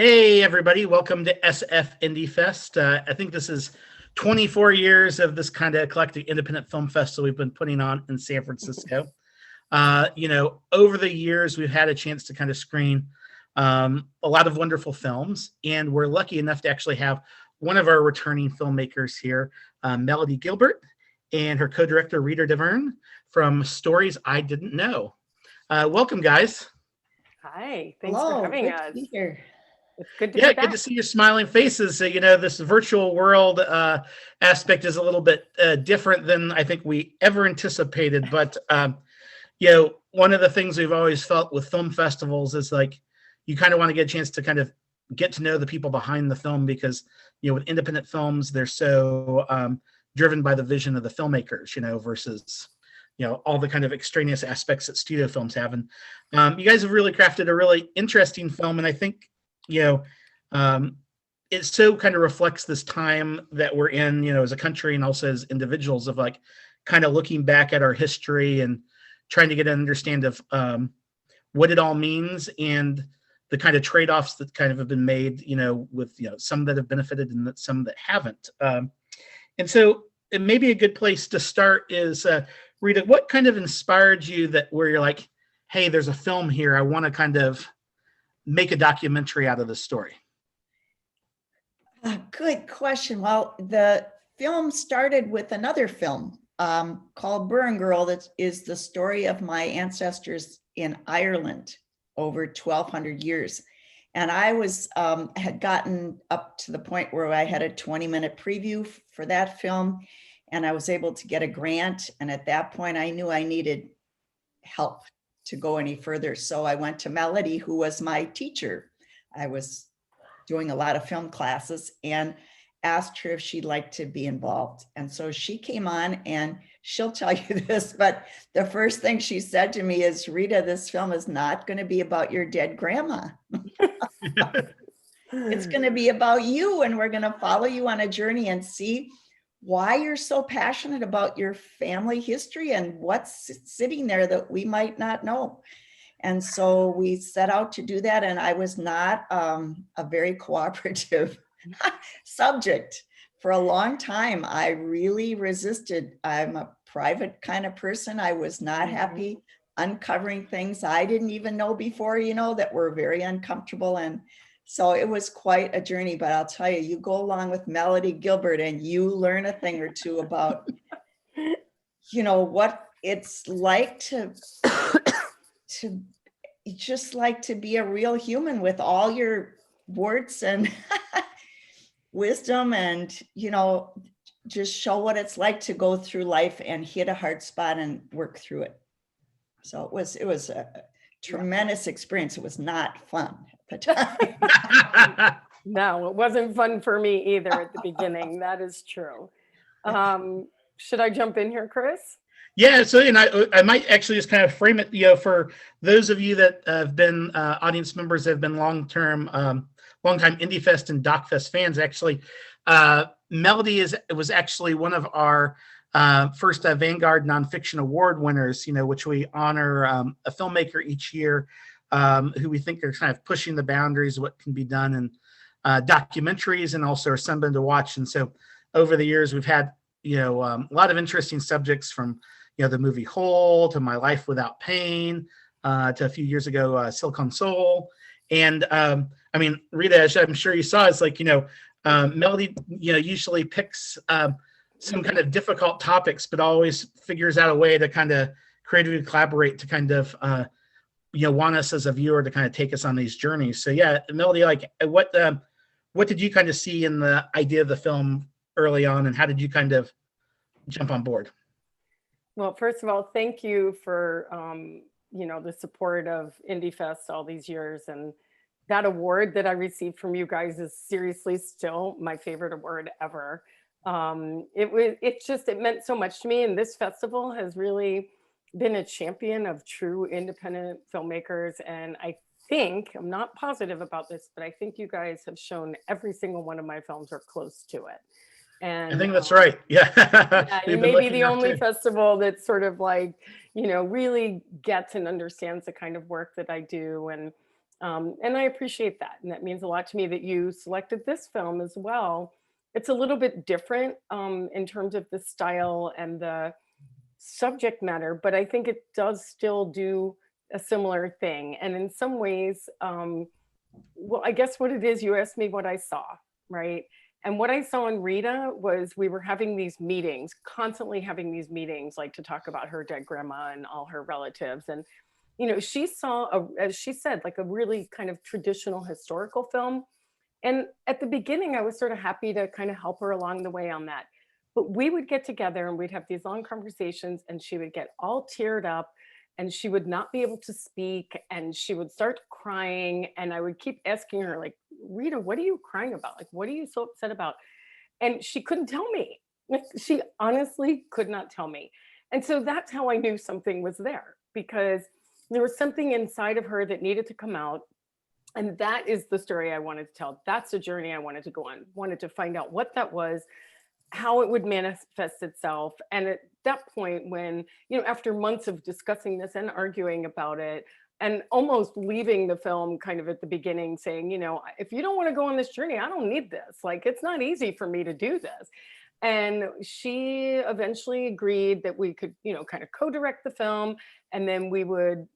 Hey, everybody, welcome to SF Indie Fest. I think this is 24 years of this kind of eclectic independent film festival we've been putting on in San Francisco. Over the years, we've had a chance to kind of screen a lot of wonderful films, and we're lucky enough to actually have one of our returning filmmakers here, Melody Gilbert, and her co-director, Rita Deverne, from Stories I Didn't Know. Welcome, guys. Hi, thanks for Hello, having great us. to be here. It's good to Yeah, be good back. to see your smiling faces. This virtual world aspect is a little bit different than I think we ever anticipated. But one of the things we've always felt with film festivals is like you kind of want to get a chance to kind of get to know the people behind the film because with independent films they're so driven by the vision of the filmmakers, versus all the kind of extraneous aspects that studio films have. And you guys have really crafted a really interesting film, and I think it so kind of reflects this time that we're in, as a country and also as individuals of like kind of looking back at our history and trying to get an understanding of what it all means and the kind of trade-offs that kind of have been made, with, some that have benefited and some that haven't. And so it may be a good place to start is, Rita, what kind of inspired you that where you're like, hey, there's a film here, I want to kind of make a documentary out of this story? Good question. Well, the film started with another film called Burren Girl. That is the story of my ancestors in Ireland over 1,200 years. And I had gotten up to the point where I had a 20-minute preview for that film, and I was able to get a grant. And at that point, I knew I needed help to go any further. So I went to Melody, who was my teacher. I was doing a lot of film classes and asked her if she'd like to be involved. And so she came on, and she'll tell you this, but the first thing she said to me is, Rita, this film is not going to be about your dead grandma. It's going to be about you, and we're going to follow you on a journey and see why you're so passionate about your family history and what's sitting there that we might not know. And so we set out to do that. And I was not a very cooperative subject for a long time. I really resisted. I'm a private kind of person. I was not happy uncovering things I didn't even know before, that were very uncomfortable. And so it was quite a journey, but I'll tell you, you go along with Melody Gilbert and you learn a thing or two about, what it's like to just like to be a real human with all your warts and wisdom and, just show what it's like to go through life and hit a hard spot and work through it. So it was a tremendous experience. It was not fun at the time. No, it wasn't fun for me either at the beginning. That is true. Should I jump in here, Chris? Yeah, so I might actually just kind of frame it, for those of you that have been audience members that have been longtime Indie Fest and DocFest fans. Actually, Melody was actually one of our first Vanguard Nonfiction Award winners, which we honor a filmmaker each year who we think are kind of pushing the boundaries of what can be done in documentaries and also are something to watch. And so over the years, we've had a lot of interesting subjects from the movie Hole to My Life Without Pain to a few years ago Silicon Soul. And Rita, as I'm sure you saw, it's like Melody usually picks some kind of difficult topics, but always figures out a way to kind of creatively collaborate to kind of want us as a viewer to kind of take us on these journeys. So yeah, Melody, like what did you kind of see in the idea of the film early on, and how did you kind of jump on board? Well, first of all, thank you for the support of Indie Fest all these years, and that award that I received from you guys is seriously still my favorite award ever. It meant so much to me, and this festival has really been a champion of true independent filmmakers. And I think, I'm not positive about this, but I think you guys have shown every single one of my films or close to it. And I think that's right. Yeah. Yeah, you may be the only festival that sort of like, really gets and understands the kind of work that I do. And And I appreciate that. And that means a lot to me that you selected this film as well. It's a little bit different in terms of the style and the subject matter, but I think it does still do a similar thing. And in some ways, well, I guess what it is, you asked me what I saw, right? And what I saw in Rita was we were having these meetings, constantly having these meetings, like to talk about her dead grandma and all her relatives. And, you know, she saw, as she said, like a really kind of traditional historical film. And at the beginning, I was sort of happy to kind of help her along the way on that. But we would get together and we'd have these long conversations, and she would get all teared up and she would not be able to speak and she would start crying. And I would keep asking her, like, Rita, what are you crying about? Like, what are you so upset about? And she couldn't tell me. Like, she honestly could not tell me. And so that's how I knew something was there, because there was something inside of her that needed to come out. And that is the story I wanted to tell. That's the journey I wanted to go on. Wanted to find out what that was, how it would manifest itself. And at that point, when, you know, after months of discussing this and arguing about it, and almost leaving the film kind of at the beginning saying, you know, if you don't want to go on this journey, I don't need this. Like, it's not easy for me to do this. And she eventually agreed that we could, you know, kind of co-direct the film. And then we would,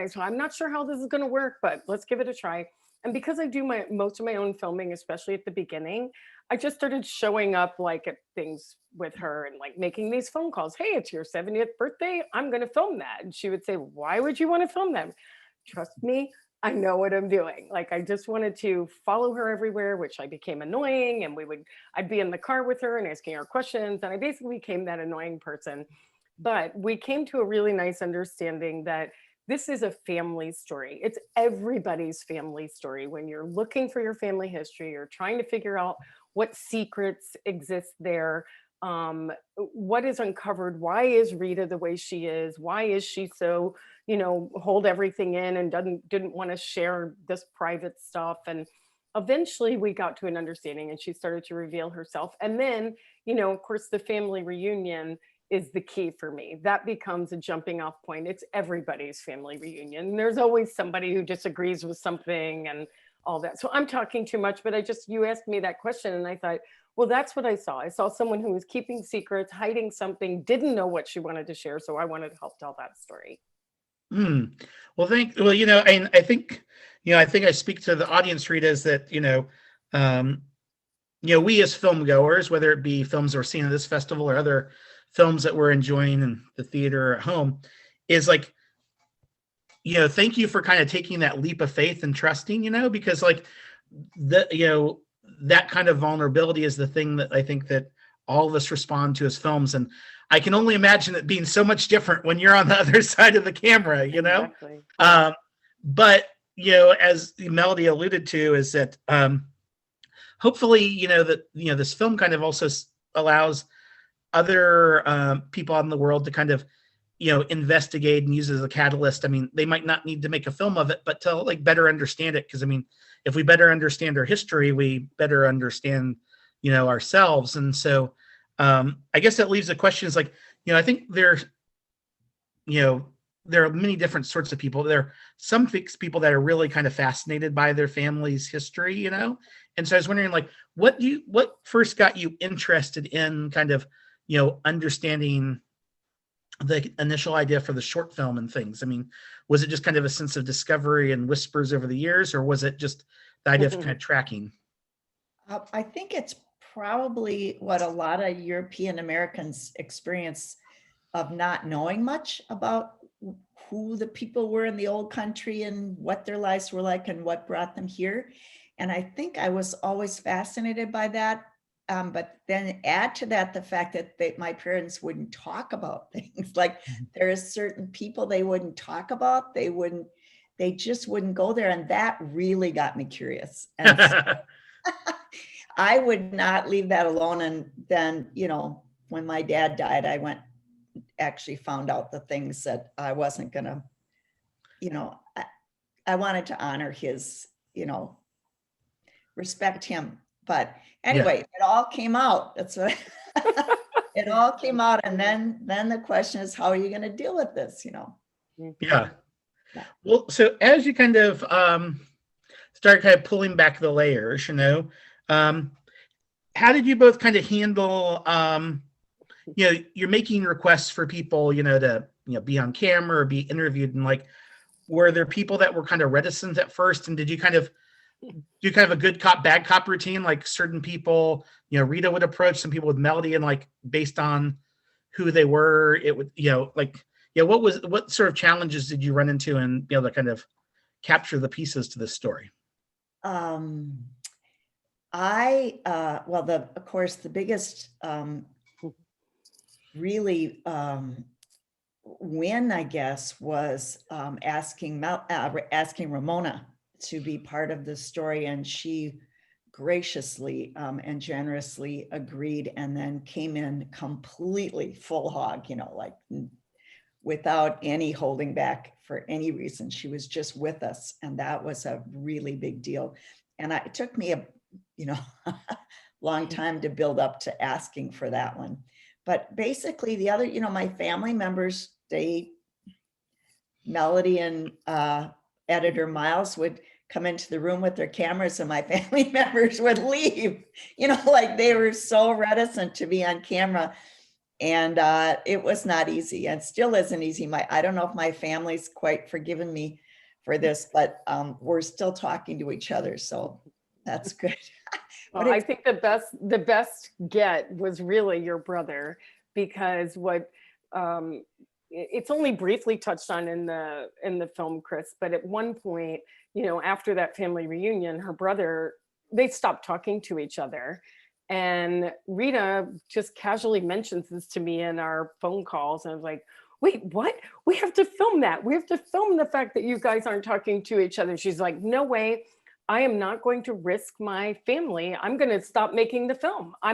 so I'm not sure how this is going to work, but let's give it a try. And because I do most of my own filming, especially at the beginning, I just started showing up like at things with her and like making these phone calls. Hey, it's your 70th birthday. I'm going to film that. And she would say, why would you want to film them? Trust me, I know what I'm doing. Like, I just wanted to follow her everywhere, which I became annoying. And I'd be in the car with her and asking her questions. And I basically became that annoying person. But we came to a really nice understanding that this is a family story. It's everybody's family story. When you're looking for your family history, you're trying to figure out what secrets exist there, what is uncovered, why is Rita the way she is, why is she so, you know, hold everything in and didn't want to share this private stuff. And eventually we got to an understanding and she started to reveal herself. And then, you know, of course, the family reunion is the key for me. That becomes a jumping off point. It's everybody's family reunion. There's always somebody who disagrees with something and all that. So I'm talking too much, but you asked me that question and I thought, well, that's what I saw. I saw someone who was keeping secrets, hiding something, didn't know what she wanted to share. So I wanted to help tell that story. Well, you know, and I think I speak to the audience, Rita, is that, you know, we as film goers, whether it be films that we're seeing at this festival or other films that we're enjoying in the theater or at home, is like, you know, thank you for kind of taking that leap of faith and trusting, you know, because like that kind of vulnerability is the thing that I think that all of us respond to as films. And I can only imagine it being so much different when you're on the other side of the camera, you know? Exactly. But, you know, as Melody alluded to, is that hopefully, you know, that, you know, this film kind of also allows other people out in the world to kind of, you know, investigate and use it as a catalyst. I mean, they might not need to make a film of it, but to like better understand it. Because I mean, if we better understand our history, we better understand, you know, ourselves. And so I guess that leaves the questions like, you know, I think there are many different sorts of people. There are some people that are really kind of fascinated by their family's history, you know? And so I was wondering, like, what first got you interested in kind of, you know, understanding the initial idea for the short film and things? I mean, was it just kind of a sense of discovery and whispers over the years, or was it just the idea of kind of tracking? I think it's probably what a lot of European Americans experience, of not knowing much about who the people were in the old country and what their lives were like and what brought them here. And I think I was always fascinated by that. But then add to that the fact that my parents wouldn't talk about things. Like, there are certain people they wouldn't talk about. They just wouldn't go there. And that really got me curious. And so I would not leave that alone. And then, you know, when my dad died, I actually found out the things that I wasn't gonna, you know, I wanted to honor his, you know, respect him. But anyway, It all came out. That's what it all came out. And then the question is, how are you going to deal with this, you know? Yeah. Well, so as you kind of start kind of pulling back the layers, um, how did you both kind of handle, you're making requests for people, to, be on camera or be interviewed, and like, were there people that were kind of reticent at first, and did you kind of do kind of a good cop, bad cop routine? Like certain people, Rita would approach some people with Melody, and like based on who they were, it would, like, what sort of challenges did you run into and be able to kind of capture the pieces to this story? Um, well, of course, the biggest, really, win, I guess, was asking Ramona to be part of the story, and she graciously and generously agreed, and then came in completely full hog, like without any holding back for any reason. She was just with us, and that was a really big deal. And it took me a long time to build up to asking for that one. But basically the other, my family members, Melody and editor Miles would come into the room with their cameras, and my family members would leave, like they were so reticent to be on camera. And it was not easy, and still isn't easy. I don't know if my family's quite forgiven me for this, but we're still talking to each other, so that's good. Well, I think the best get was really your brother, because it's only briefly touched on in the film, Chris, but at one point, after that family reunion, her brother, they stopped talking to each other. And Rita just casually mentions this to me in our phone calls. And I was like, wait, what? We have to film that. We have to film the fact that you guys aren't talking to each other. She's like, no way. I am not going to risk my family. I'm going to stop making the film. I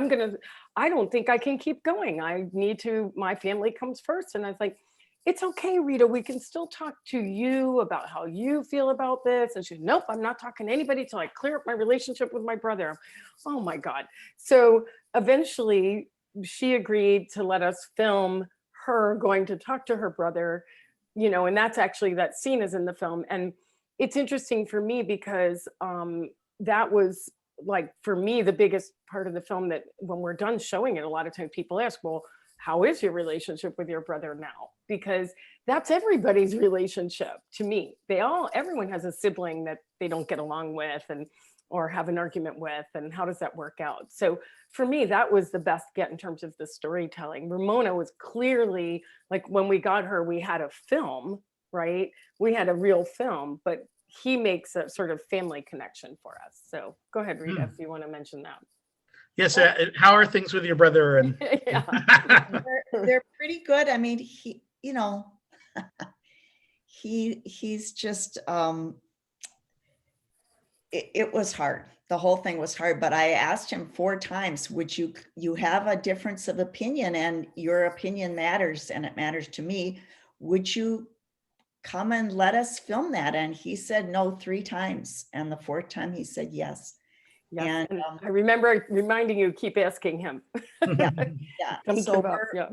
don't think I can keep going. My family comes first. And I was like, it's okay, Rita, we can still talk to you about how you feel about this. And she's, nope, I'm not talking to anybody till I clear up my relationship with my brother. Oh my God. So eventually she agreed to let us film her going to talk to her brother, and that's actually, that scene is in the film. And it's interesting for me because that was, like, for me, the biggest part of the film, that when we're done showing it, a lot of times people ask, well, how is your relationship with your brother now? Because that's everybody's relationship to me. Everyone has a sibling that they don't get along with or have an argument with, and how does that work out? So for me, that was the best get in terms of the storytelling. Ramona was clearly, like, when we got her, we had a film, right? We had a real film, but he makes a sort of family connection for us. So go ahead, Rita, if you want to mention that. Yes. How are things with your brother? And they're pretty good. I mean, he's just, it was hard. The whole thing was hard, but I asked him 4 times, would you have a difference of opinion, and your opinion matters, and it matters to me. Would you come and let us film that? And he said no 3 times. And the 4th time he said yes. Yes, and I remember reminding you, keep asking him. Yeah. So yeah.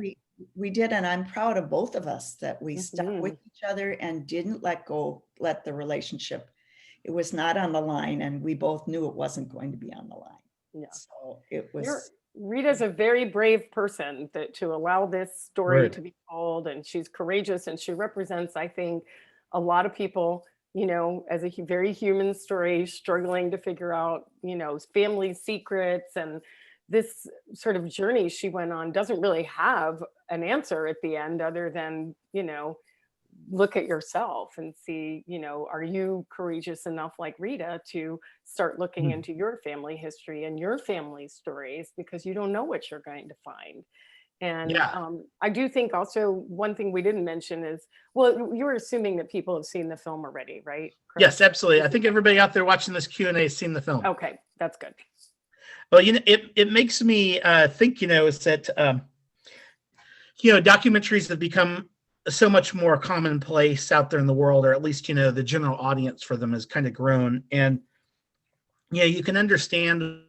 we did, and I'm proud of both of us that we stuck with each other and didn't let the relationship. It was not on the line, and we both knew it wasn't going to be on the line. Yeah. So it was. Rita's a very brave person to allow this story to be told, and she's courageous, and she represents, I think, a lot of people, as a very human story, struggling to figure out, family secrets. And this sort of journey she went on doesn't really have an answer at the end, other than, look at yourself and see, are you courageous enough, like Rita, to start looking into your family history and your family stories, because you don't know what you're going to find. And I do think also one thing we didn't mention is, well, you were assuming that people have seen the film already, right, Chris? Yes, absolutely. I think everybody out there watching this Q&A has seen the film. Okay, that's good. Well, it makes me think, is that, documentaries have become so much more commonplace out there in the world, or at least, the general audience for them has kind of grown. And, you can understand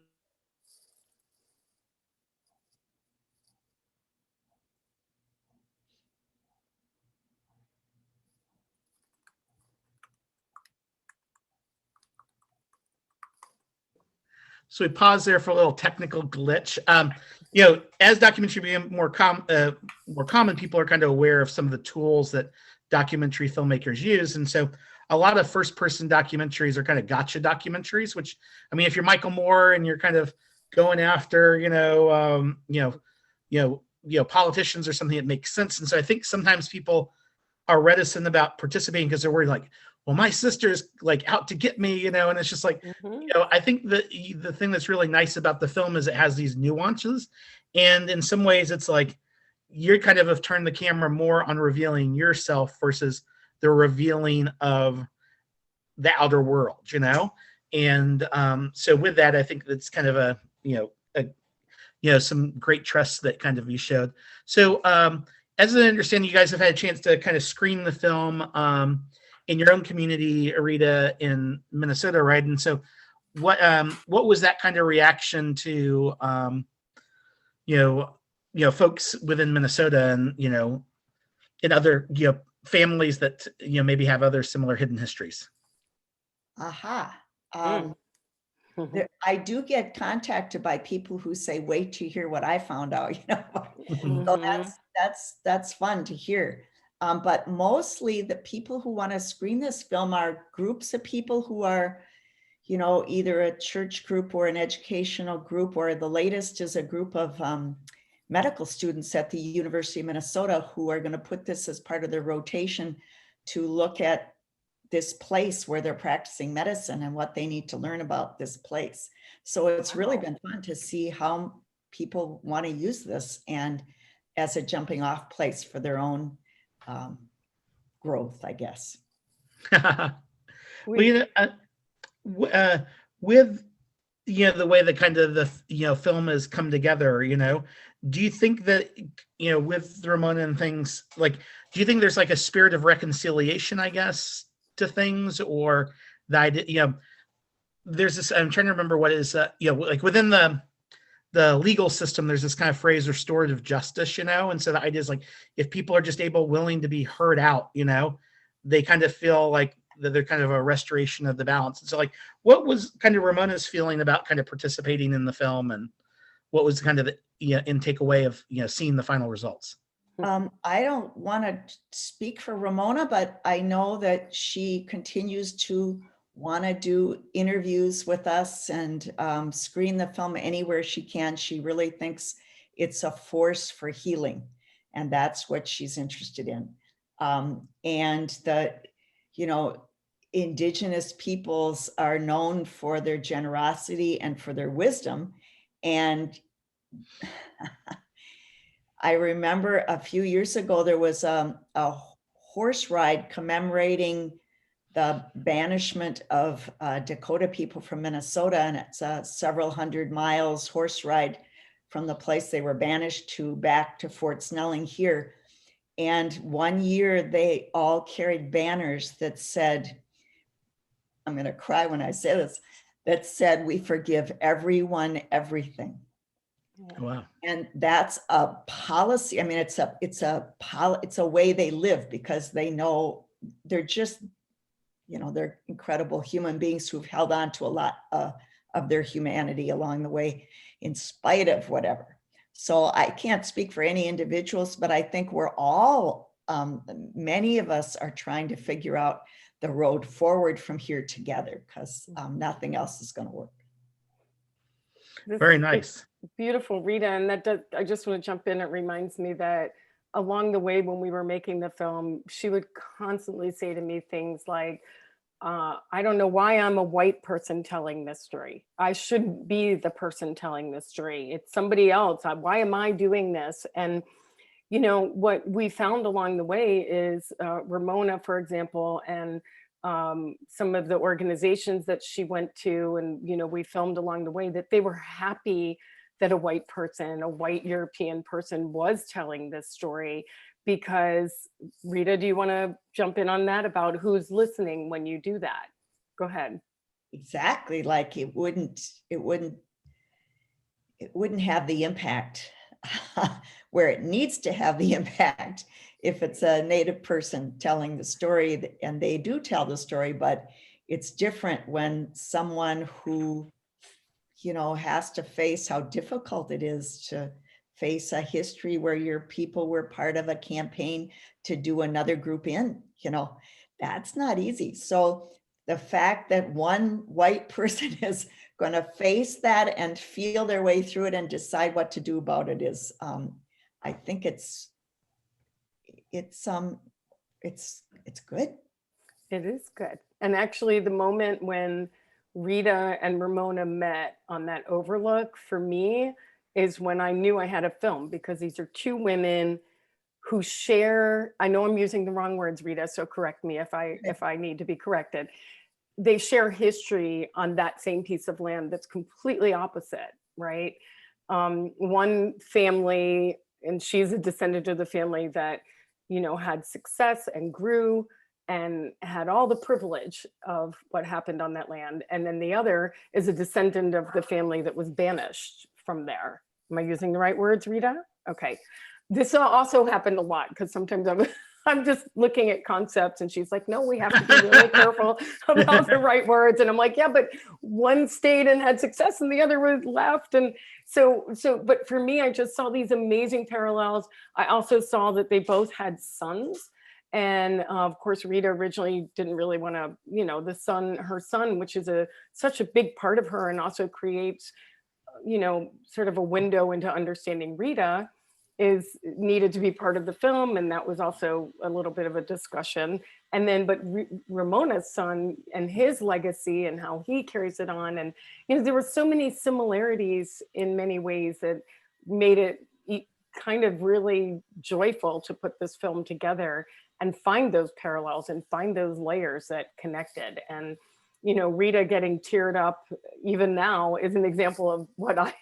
So we pause there for a little technical glitch. As documentary became more common, people are kind of aware of some of the tools that documentary filmmakers use, and so a lot of first-person documentaries are kind of gotcha documentaries. Which, I mean, if you're Michael Moore and you're kind of going after, politicians or something, it makes sense. And so I think sometimes people are reticent about participating because they're worried, like, well, my sister's like out to get me, and it's just like, I think the thing that's really nice about the film is it has these nuances. And in some ways it's like, you're kind of have turned the camera more on revealing yourself versus the revealing of the outer world, And so with that, I think that's kind of some great trust that kind of you showed. So as I understand, you guys have had a chance to kind of screen the film in your own community, Arita, in Minnesota, right? And so what was that kind of reaction to folks within Minnesota and in other families that maybe have other similar hidden histories? Aha. Mm-hmm. I do get contacted by people who say, wait to hear what I found out, So that's fun to hear. But mostly the people who want to screen this film are groups of people who are, either a church group or an educational group, or the latest is a group of medical students at the University of Minnesota who are going to put this as part of their rotation to look at this place where they're practicing medicine and what they need to learn about this place. So it's really been fun to see how people want to use this and as a jumping off place for their own growth, I guess. With the way that kind of the film has come together, do you think that with Ramona and things, like, do you think there's like a spirit of reconciliation, I guess, to things, or the idea, there's this, I'm trying to remember what is like within the legal system, there's this kind of phrase, restorative justice, and so the idea is like, if people are just willing to be heard out, they kind of feel like that they're kind of a restoration of the balance. And so, like, what was kind of Ramona's feeling about kind of participating in the film, and what was kind of the in takeaway of seeing the final results? I don't want to speak for Ramona, but I know that she continues to want to do interviews with us and screen the film anywhere she can. She really thinks it's a force for healing, and that's what she's interested in. And the, Indigenous peoples are known for their generosity and for their wisdom. And I remember a few years ago, there was a horse ride commemorating the banishment of Dakota people from Minnesota. And it's a several hundred miles horse ride from the place they were banished to back to Fort Snelling here. And one year they all carried banners that said, I'm going to cry when I say this, that said, "We forgive everyone, everything." Wow. And that's a policy. I mean, it's a way they live, because they know they're just, they're incredible human beings who've held on to a lot of their humanity along the way, in spite of whatever. So I can't speak for any individuals, but I think we're all, many of us are trying to figure out the road forward from here together, because nothing else is going to work. Very nice. Beautiful, Rita. And I just want to jump in. It reminds me that along the way, when we were making the film, she would constantly say to me things like, I don't know why I'm a white person telling this story. I shouldn't be the person telling this story. It's somebody else. Why am I doing this? And, what we found along the way is Ramona, for example, and some of the organizations that she went to, and, we filmed along the way, that they were happy that a white person, a white European person, was telling this story. Because, Rita, do you want to jump in on that about who's listening when you do that? Go ahead. Exactly. Like it wouldn't have the impact where it needs to have the impact if it's a Native person telling the story, and they do tell the story, but it's different when someone who has to face how difficult it is to face a history where your people were part of a campaign to do another group in, that's not easy. So the fact that one white person is going to face that and feel their way through it and decide what to do about it is, I think it's good. It is good. And actually, the moment when Rita and Ramona met on that overlook, for me, is when I knew I had a film, because these are two women who share, I know I'm using the wrong words, Rita, so correct me if I need to be corrected. They share history on that same piece of land that's completely opposite, right? One family, and she's a descendant of the family that, had success and grew and had all the privilege of what happened on that land. And then the other is a descendant of the family that was banished from there. Am I using the right words, Rita? Okay. This also happened a lot, because sometimes I'm just looking at concepts and she's like, no, we have to be really careful about the right words. And I'm like, yeah, but one stayed and had success and the other was left. And so, but for me, I just saw these amazing parallels. I also saw that they both had sons. And of course, Rita originally didn't really want to, her son, which is such a big part of her and also creates, sort of a window into understanding Rita, is needed to be part of the film. And that was also a little bit of a discussion. And then, but Ramona's son and his legacy and how he carries it on. And, there were so many similarities in many ways that made it kind of really joyful to put this film together and find those parallels and find those layers that connected. And, Rita getting teared up even now is an example of what I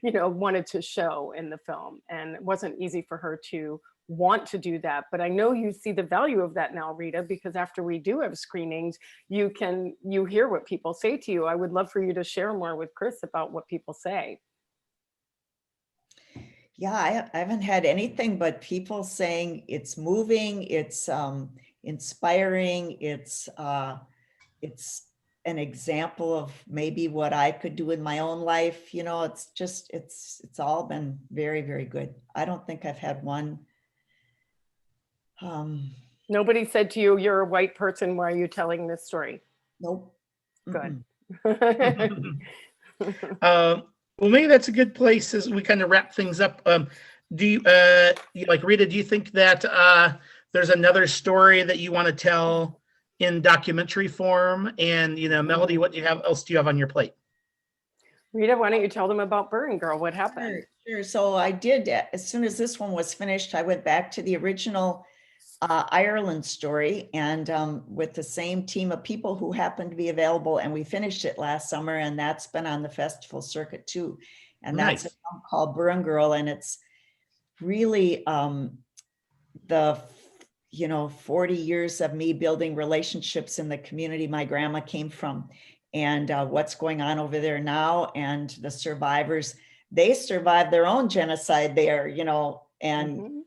wanted to show in the film. And it wasn't easy for her to want to do that. But I know you see the value of that now, Rita, because after we do have screenings, you hear what people say to you. I would love for you to share more with Chris about what people say. Yeah, I haven't had anything but people saying it's moving, it's inspiring, it's an example of maybe what I could do in my own life. It's all been very, very good. I don't think I've had one. Nobody said to you, you're a white person, why are you telling this story? Nope. Good. Well, maybe that's a good place as we kind of wrap things up. Do you, like Rita, do you think that there's another story that you want to tell in documentary form? And, Melody, what else do you have on your plate? Rita, why don't you tell them about Burn Girl? What happened? Sure. So I did, as soon as this one was finished, I went back to the original Ireland story, and with the same team of people who happened to be available, and we finished it last summer, and that's been on the festival circuit too. And that's Nice. a film called Burn Girl, and it's really the 40 years of me building relationships in the community my grandma came from, and what's going on over there now, and the survivors. They survived their own genocide there, and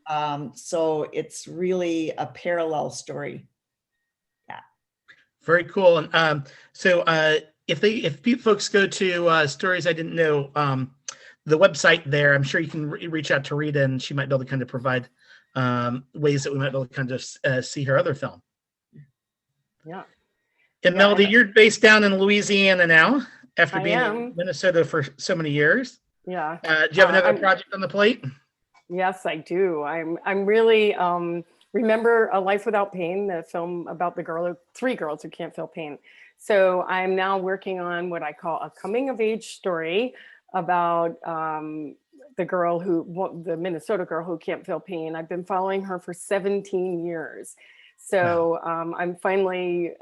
so it's really a parallel story. Yeah. Very cool. And so if folks go to Stories I Didn't Know, the website there, I'm sure you can reach out to Rita, and she might be able to kind of provide ways that we might be able to kind of see her other film. Yeah. And Melody, you're based down in Louisiana now, after being in Minnesota for so many years. Yeah. Do you have another project on the plate? Yes, I do. I'm really remember A Life Without Pain, the film about three girls who can't feel pain. So I'm now working on what I call a coming of age story about the Minnesota girl who can't feel pain. I've been following her for 17 years. So I'm finally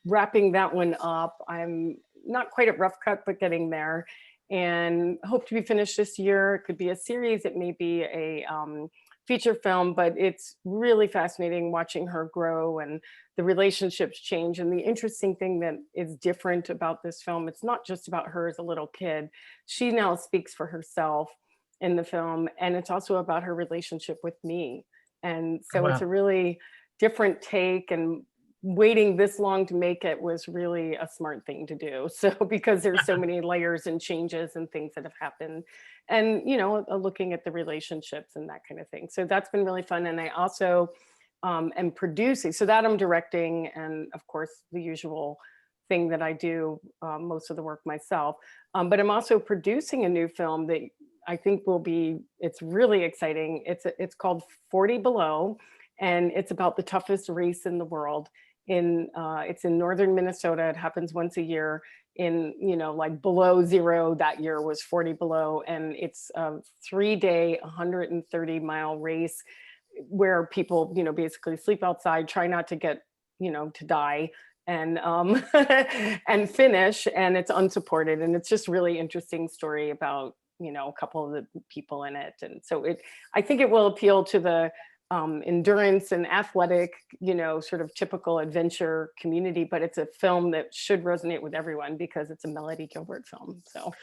wrapping that one up. I'm not quite at rough cut, but getting there, and hope to be finished this year. It could be a series, it may be a feature film, but it's really fascinating watching her grow and the relationships change. And the interesting thing that is different about this film, it's not just about her as a little kid. She now speaks for herself in the film, and it's also about her relationship with me. And so It's a really different take, and waiting this long to make it was really a smart thing to do. So because there's so many layers and changes and things that have happened, and looking at the relationships and that kind of thing. So that's been really fun. And I also am producing, so that I'm directing, and of course the usual thing that I do, most of the work myself. But I'm also producing a new film that I think it's really exciting. It's called 40 Below, and it's about the toughest race in the world. It's in northern Minnesota. It happens once a year in, like below zero. That year was 40 below. And it's a 3-day, 130-mile race where people, basically sleep outside, try not to get, to die, and and finish. And it's unsupported. And it's just really interesting story about, a couple of the people in it. And so I think it will appeal to the endurance and athletic, sort of typical adventure community, but it's a film that should resonate with everyone because it's a Melody Gilbert film. So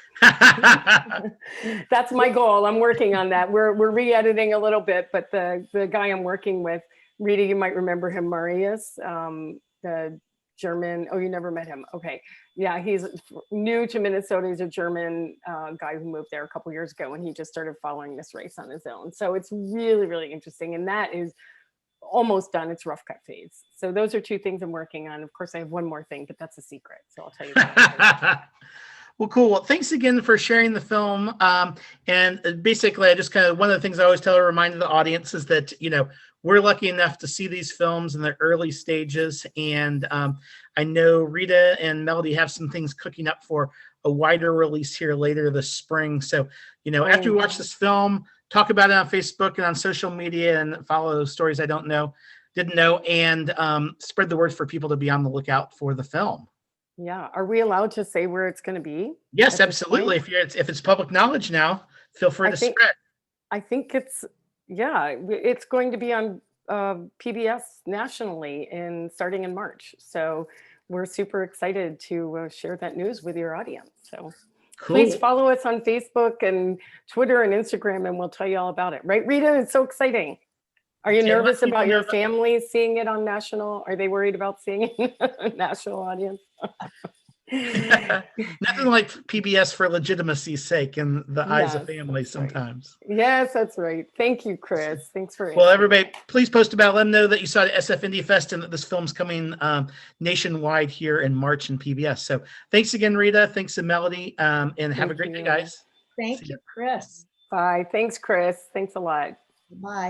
that's my goal. I'm working on that. We're re-editing a little bit, but the guy I'm working with, Rita, you might remember him, Marius, the German. Oh, you never met him. Okay. Yeah, he's new to Minnesota. He's a German guy who moved there a couple years ago, and he just started following this race on his own. So it's really, really interesting. And that is almost done. It's rough cut phase. So those are two things I'm working on. Of course, I have one more thing, but that's a secret. So I'll tell you that. Well, cool. Well, thanks again for sharing the film. And basically, I just one of the things I always remind the audience is that, we're lucky enough to see these films in the early stages. And I know Rita and Melody have some things cooking up for a wider release here later this spring. So, after we watch this film, talk about it on Facebook and on social media, and follow stories didn't know, and spread the word for people to be on the lookout for the film. Yeah. Are we allowed to say where it's going to be? Yes, absolutely. If it's public knowledge now, feel free to spread. I think it's going to be on PBS nationally starting in March. So we're super excited to share that news with your audience. So cool. Please follow us on Facebook and Twitter and Instagram, and we'll tell you all about it. Right, Rita? It's so exciting. Are you nervous about your family seeing it on national? Are they worried about seeing it in a national audience? Nothing like PBS for legitimacy's sake in the eyes of families sometimes. Right. Yes, that's right. Thank you, Chris. Thanks for Well, everybody, please post about it. Let them know that you saw the SF Indie Fest and that this film's coming nationwide here in March in PBS. So thanks again, Rita. Thanks to Melody. And have a great day, guys. Thank you, Chris. Bye. Thanks, Chris. Thanks a lot. Bye.